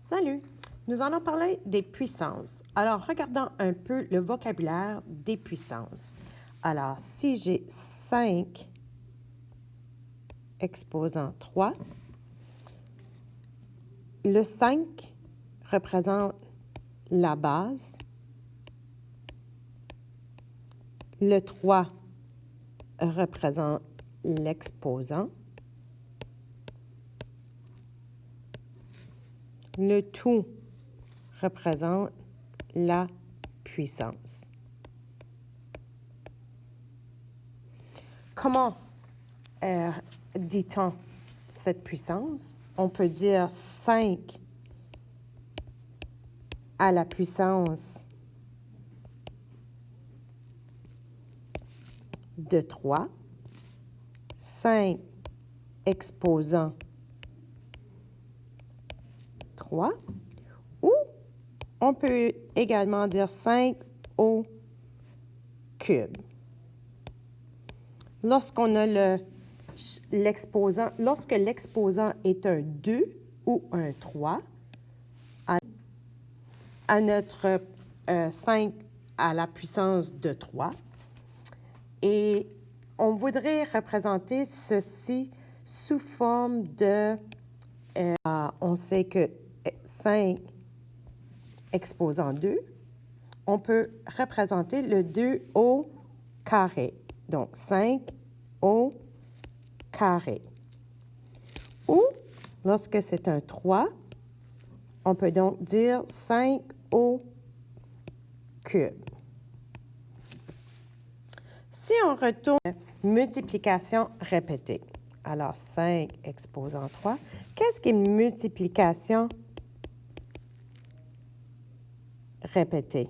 Salut! Nous allons parler des puissances. Alors, regardons un peu le vocabulaire des puissances. Alors, si j'ai 5 exposant 3, le 5 représente la base, le 3 représente l'exposant, le tout représente la puissance. Comment dit-on cette puissance? On peut dire 5 à la puissance de 3, 5 exposant 3, ou on peut également dire 5 au cube. Lorsqu'on a l'exposant, lorsque l'exposant est un 2 ou un 3, à notre 5 à la puissance de 3, et on voudrait représenter ceci sous forme de, on sait que 5 exposant 2, on peut représenter le 2 au carré. Donc, 5 au carré. Ou, lorsque c'est un 3, on peut donc dire 5 au cube. Si on retourne à multiplication répétée, alors 5 exposant 3, qu'est-ce qu'une multiplication répétée?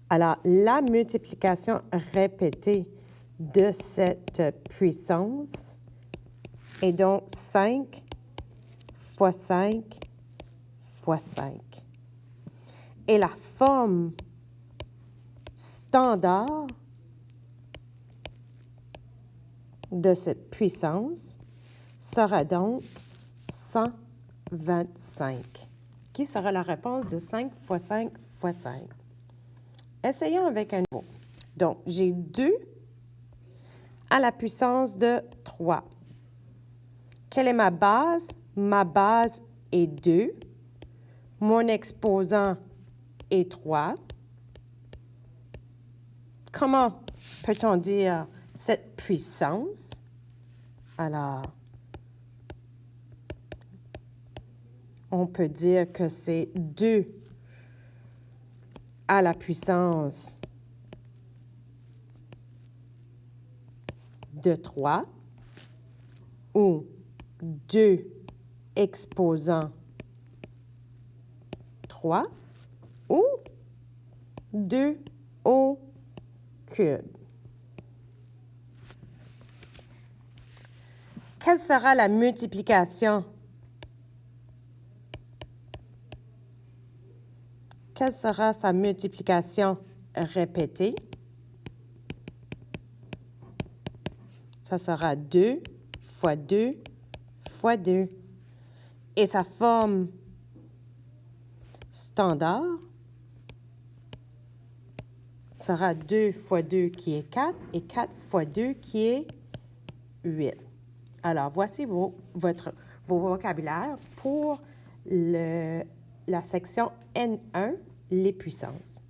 Alors, la multiplication répétée de cette puissance est donc 5 fois 5 fois 5. Et la forme standard de cette puissance sera donc 125, qui sera la réponse de 5 fois 5 fois 5. Essayons avec un nouveau. Donc, j'ai 2 à la puissance de 3. Quelle est ma base? Ma base est 2. Mon exposant est 3. Comment peut-on dire cette puissance? Alors, on peut dire que c'est 2 à la puissance de 3 ou 2 exposant 3 ou 2 au cube. Quelle sera la multiplication? Quelle sera sa multiplication répétée? Ça sera 2 fois 2 fois 2. Et sa forme standard sera 2 fois 2 qui est 4 et 4 fois 2 qui est 8. Alors, voici vos vocabulaires pour la section N1, les puissances.